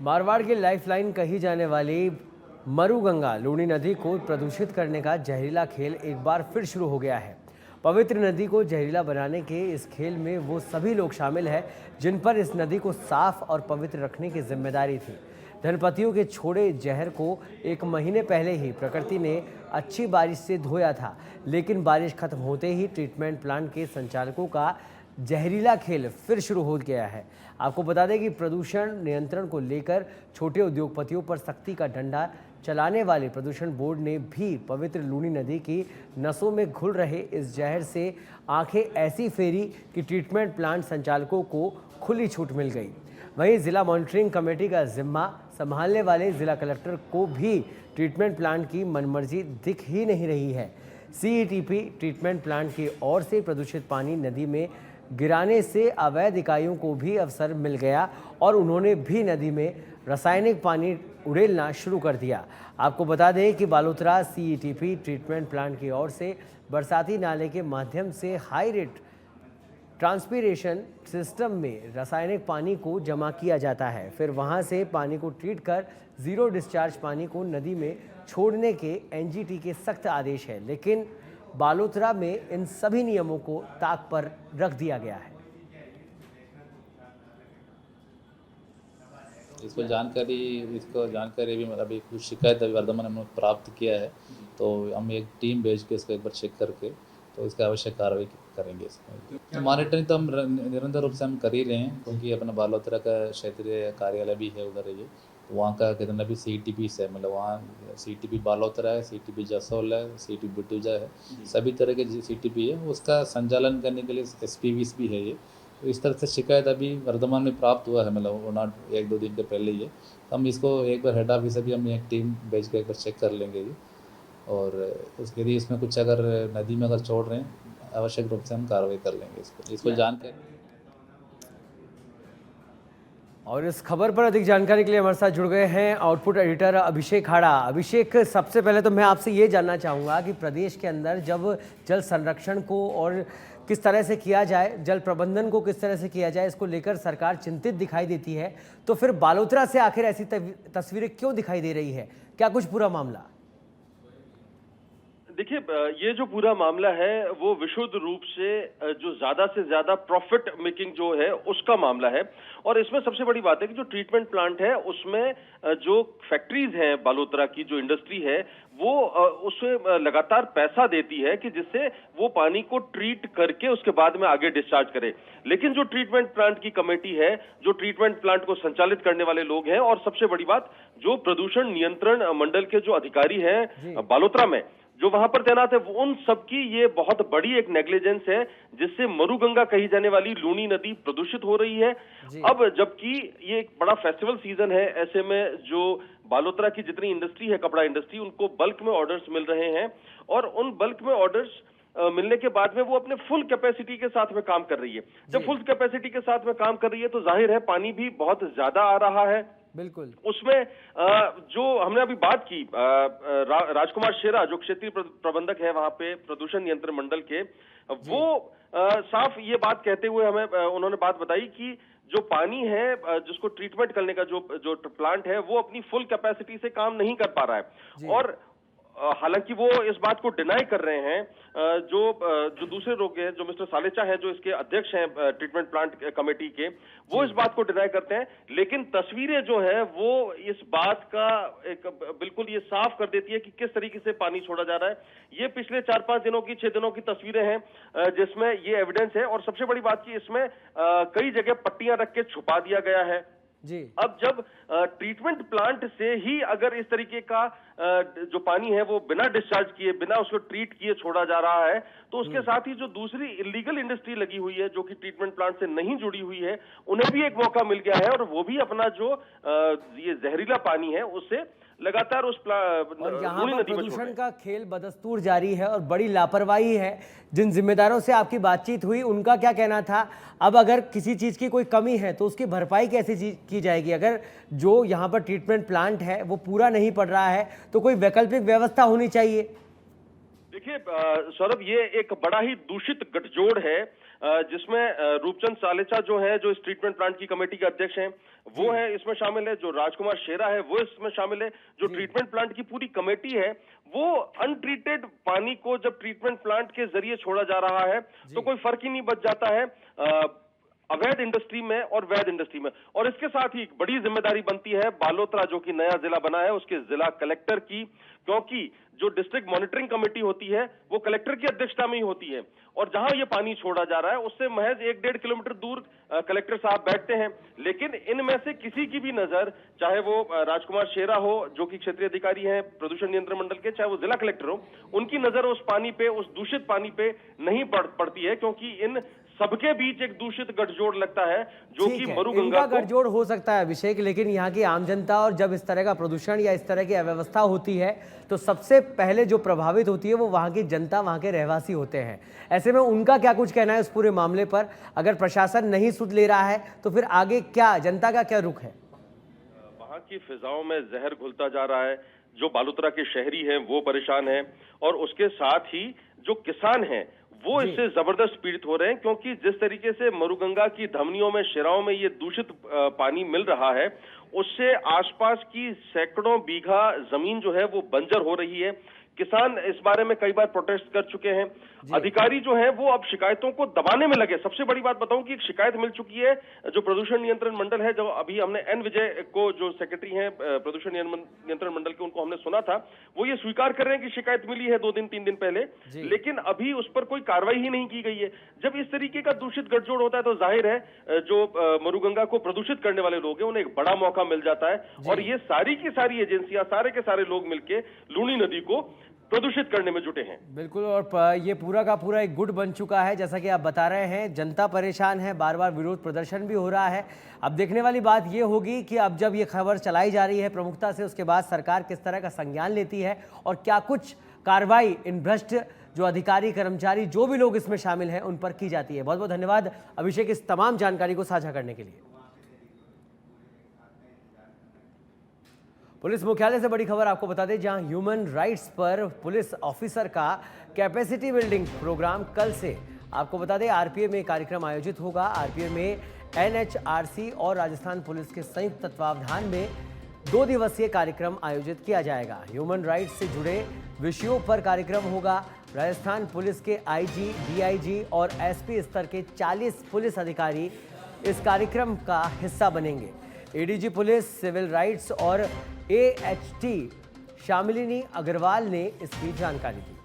मारवाड़ की लाइफलाइन कही जाने वाली मरुगंगा लूनी नदी को प्रदूषित करने का जहरीला खेल एक बार फिर शुरू हो गया है। पवित्र नदी को जहरीला बनाने के इस खेल में वो सभी लोग शामिल हैं जिन पर इस नदी को साफ और पवित्र रखने की जिम्मेदारी थी। धनपतियों के छोड़े जहर को एक महीने पहले ही प्रकृति ने अच्छी बारिश से धोया था, लेकिन बारिश खत्म होते ही ट्रीटमेंट प्लांट के संचालकों का जहरीला खेल फिर शुरू हो गया है। आपको बता दें कि प्रदूषण नियंत्रण को लेकर छोटे उद्योगपतियों पर सख्ती का डंडा चलाने वाले प्रदूषण बोर्ड ने भी पवित्र लूनी नदी की नसों में घुल रहे इस जहर से आंखें ऐसी फेरी कि ट्रीटमेंट प्लांट संचालकों को खुली छूट मिल गई। वहीं जिला मॉनिटरिंग कमेटी का जिम्मा संभालने वाले जिला कलेक्टर को भी ट्रीटमेंट प्लांट की मनमर्जी दिख ही नहीं रही है। सीईटीपी ट्रीटमेंट प्लांट की ओर से प्रदूषित पानी नदी में गिराने से अवैध इकाइयों को भी अवसर मिल गया और उन्होंने भी नदी में रासायनिक पानी उड़ेलना शुरू कर दिया। आपको बता दें कि बालोतरा सीईटीपी ट्रीटमेंट प्लांट की ओर से बरसाती नाले के माध्यम से हाई रेट ट्रांसपीरेशन सिस्टम में रासायनिक पानी को जमा किया जाता है, फिर वहां से पानी को ट्रीट कर जीरो डिस्चार्ज पानी को नदी में छोड़ने के एनजीटी के सख्त आदेश है, लेकिन बालोतरा में इन सभी नियमों को ताक पर रख दिया गया है। इसको जानकारी भी मतलब अभी कुछ शिकायत अभी वर्धमान हमने प्राप्त किया है, तो हम एक टीम भेज के इसको एक बार चेक करके तो इसका आवश्यक कार्रवाई करेंगे। इसमें मॉनिटरिंग तो हम निरंतर रूप से हम कर ही रहे हैं, क्योंकि अपना बालोतरा का क्षेत्रीय कार्यालय भी है उधर ये, तो वहाँ का कितना भी सीईटीपी है, मतलब वहाँ सीईटीपी बालोतरा है, सीईटीपी जसोल है, सीईटीपी बिटूजा है, सभी तरह के सीईटीपी है, उसका संचालन करने के लिए एसपीवीस भी है ये। तो इस तरह से शिकायत अभी वर्धमान में प्राप्त हुआ है, मतलब 1-2 दिन के पहले ही है। हम इसको एक बार हेड ऑफिस से भी हम एक टीम भेज के एक बार चेक कर लेंगे ये, और उसके लिए इसमें कुछ अगर नदी में अगर छोड़ रहे हैं आवश्यक रूप से हम कार्रवाई कर लेंगे इसको जानकर। और इस खबर पर अधिक जानकारी के लिए हमारे साथ जुड़ गए हैं आउटपुट एडिटर अभिषेक हाड़ा। अभिषेक, सबसे पहले तो मैं आपसे ये जानना चाहूँगा कि प्रदेश के अंदर जब जल संरक्षण को और किस तरह से किया जाए, जल प्रबंधन को किस तरह से किया जाए, इसको लेकर सरकार चिंतित दिखाई देती है, तो फिर बालोतरा से आखिर ऐसी तस्वीरें क्यों दिखाई दे रही है? क्या कुछ पूरा मामला? देखिए, ये जो पूरा मामला है वो विशुद्ध रूप से जो ज्यादा से ज्यादा प्रॉफिट मेकिंग जो है उसका मामला है। और इसमें सबसे बड़ी बात है कि जो ट्रीटमेंट प्लांट है उसमें जो फैक्ट्रीज हैं, बालोतरा की जो इंडस्ट्री है वो उसे लगातार पैसा देती है कि जिससे वो पानी को ट्रीट करके उसके बाद में आगे डिस्चार्ज करे। लेकिन जो ट्रीटमेंट प्लांट की कमेटी है, जो ट्रीटमेंट प्लांट को संचालित करने वाले लोग हैं, और सबसे बड़ी बात जो प्रदूषण नियंत्रण मंडल के जो अधिकारी हैं बालोतरा में जो वहां पर तैनात है, उन सबकी ये बहुत बड़ी एक नेग्लिजेंस है जिससे मरुगंगा कही जाने वाली लूनी नदी प्रदूषित हो रही है। अब जबकि ये एक बड़ा फेस्टिवल सीजन है, ऐसे में जो बालोतरा की जितनी इंडस्ट्री है, कपड़ा इंडस्ट्री, उनको बल्क में ऑर्डर्स मिल रहे हैं और उन बल्क में ऑर्डर्स मिलने के बाद में वो अपने फुल कैपेसिटी के साथ में काम कर रही है। जब फुल कैपेसिटी के साथ में काम कर रही है तो जाहिर है पानी भी बहुत ज्यादा आ रहा है। बिल्कुल। उसमें जो हमने अभी बात की, राजकुमार शेरा जो क्षेत्रीय प्रबंधक है वहां पे प्रदूषण नियंत्रण मंडल के, वो साफ ये बात कहते हुए हमें उन्होंने बात बताई कि जो पानी है जिसको ट्रीटमेंट करने का जो प्लांट है वो अपनी फुल कैपेसिटी से काम नहीं कर पा रहा है। और हालांकि वो इस बात को डिनाई कर रहे हैं, जो दूसरे लोग हैं, जो मिस्टर सालेचा हैं जो इसके अध्यक्ष हैं ट्रीटमेंट प्लांट कमेटी के, वो इस बात को डिनाई करते हैं। लेकिन तस्वीरें जो है वो इस बात का एक बिल्कुल ये साफ कर देती है कि किस तरीके से पानी छोड़ा जा रहा है। ये पिछले 4-5 दिनों की 6 दिनों की तस्वीरें हैं जिसमें ये एविडेंस है। और सबसे बड़ी बात की इसमें कई जगह पट्टियां रख के छुपा दिया गया है जी। अब जब ट्रीटमेंट प्लांट से ही अगर इस तरीके का जो पानी है वो बिना डिस्चार्ज किए, बिना उसको ट्रीट किए छोड़ा जा रहा है, तो उसके साथ ही जो दूसरी इलीगल इंडस्ट्री लगी हुई है जो कि ट्रीटमेंट प्लांट से नहीं जुड़ी हुई है, उन्हें भी एक मौका मिल गया है और वो भी अपना जो ये जहरीला पानी है उससे लगातार उस और यहाँ पर प्रदूषण का खेल बदस्तूर जारी है और बड़ी लापरवाही है। जिन जिम्मेदारों से आपकी बातचीत हुई उनका क्या कहना था? अब अगर किसी चीज की कोई कमी है तो उसकी भरपाई कैसे की जाएगी? अगर जो यहाँ पर ट्रीटमेंट प्लांट है वो पूरा नहीं पड़ रहा है तो कोई वैकल्पिक व्यवस्था होनी चाहिए। देखिए सौरभ, ये एक बड़ा ही दूषित गठजोड़ है जिसमें रूपचंद सालेचा जो है, जो इस ट्रीटमेंट प्लांट की कमेटी के अध्यक्ष हैं, वो है इसमें शामिल है। जो राजकुमार शेरा है वो इसमें शामिल है। जो ट्रीटमेंट प्लांट की पूरी कमेटी है वो अनट्रीटेड पानी को जब ट्रीटमेंट प्लांट के जरिए छोड़ा जा रहा है तो कोई फर्क ही नहीं बच जाता है अवैध इंडस्ट्री में और वैध इंडस्ट्री में। और इसके साथ ही बड़ी जिम्मेदारी बनती है बालोतरा, जो कि नया जिला बना है, उसके जिला कलेक्टर की, क्योंकि जो डिस्ट्रिक्ट मॉनिटरिंग कमेटी होती है वो कलेक्टर की अध्यक्षता में ही होती है। और जहां ये पानी छोड़ा जा रहा है उससे महज 1-1.5 किलोमीटर दूर कलेक्टर साहब बैठते हैं, लेकिन इनमें से किसी की भी नजर, चाहे वो राजकुमार शेरा हो जो कि क्षेत्रीय अधिकारी हैं प्रदूषण नियंत्रण मंडल के, चाहे वो जिला कलेक्टर हो, उनकी नजर उस पानी पे, उस दूषित पानी पे नहीं पड़ती है, क्योंकि इन सबके बीच एक दूषित गठजोड़ लगता है जो कि मरुगंगा इनका गठजोड़ हो सकता है अभिषेक, लेकिन यहाँ की आम जनता, और जब इस तरह का प्रदूषण या इस तरह की अव्यवस्था होती है तो सबसे पहले जो प्रभावित होती है वो वहाँ की जनता, वहाँ के रहवासी होते हैं। ऐसे में उनका क्या कुछ कहना है इस पूरे मामले पर? अगर प्रशासन नहीं सुध ले रहा है तो फिर आगे क्या, जनता का क्या रुख है? वहाँ की फिजाओं में जहर घुलता जा रहा है। जो बालोतरा के शहरी हैं वो परेशान हैं, और उसके साथ ही जो किसान हैं वो इससे जबरदस्त पीड़ित हो रहे हैं, क्योंकि जिस तरीके से मरुगंगा की धमनियों में, शिराओं में ये दूषित पानी मिल रहा है, उससे आसपास की सैकड़ों बीघा जमीन जो है वो बंजर हो रही है। किसान इस बारे में कई बार प्रोटेस्ट कर चुके हैं। अधिकारी जो हैं वो अब शिकायतों को दबाने में लगे। सबसे बड़ी बात बताऊं कि एक शिकायत मिल चुकी है, जो प्रदूषण नियंत्रण मंडल है, जो अभी हमने एन विजय को, जो सेक्रेटरी हैं प्रदूषण नियंत्रण मंडल के, उनको हमने सुना था, वो ये स्वीकार कर रहे हैं कि शिकायत मिली है 2-3 दिन पहले, लेकिन अभी उस पर कोई कार्रवाई ही नहीं की गई है। जब इस तरीके का दूषित गठजोड़ होता है तो जाहिर है जो मरुगंगा को प्रदूषित करने वाले लोग हैं उन्हें एक बड़ा मौका मिल जाता है, और ये सारी की सारी एजेंसियां, सारे के सारे लोग मिलकर लूनी नदी को प्रदूषित करने में जुटे हैं। बिल्कुल, और ये पूरा का पूरा एक गुट बन चुका है, जैसा कि आप बता रहे हैं। जनता परेशान है, बार बार विरोध प्रदर्शन भी हो रहा है। अब देखने वाली बात ये होगी कि अब जब ये खबर चलाई जा रही है प्रमुखता से, उसके बाद सरकार किस तरह का संज्ञान लेती है और क्या कुछ कार्रवाई इन भ्रष्ट जो अधिकारी, कर्मचारी, जो भी लोग इसमें शामिल हैं, उन पर की जाती है। बहुत बहुत धन्यवाद अभिषेक इस तमाम जानकारी को साझा करने के लिए। पुलिस मुख्यालय से बड़ी खबर आपको बता दें, जहां ह्यूमन राइट्स पर पुलिस ऑफिसर का कैपेसिटी बिल्डिंग प्रोग्राम कल से, आपको बता दें, आरपीएफ में कार्यक्रम आयोजित होगा। आरपीएफ में एनएचआरसी और राजस्थान पुलिस के संयुक्त तत्वावधान में 2 दिवसीय कार्यक्रम आयोजित किया जाएगा। ह्यूमन राइट्स से जुड़े विषयों पर कार्यक्रम होगा। राजस्थान पुलिस के आईजी, डीआईजी और एसपी स्तर के 40 पुलिस अधिकारी इस कार्यक्रम का हिस्सा बनेंगे। एडीजी पुलिस, सिविल राइट्स और एएचटी शामिलिनी अग्रवाल ने इसकी जानकारी दी।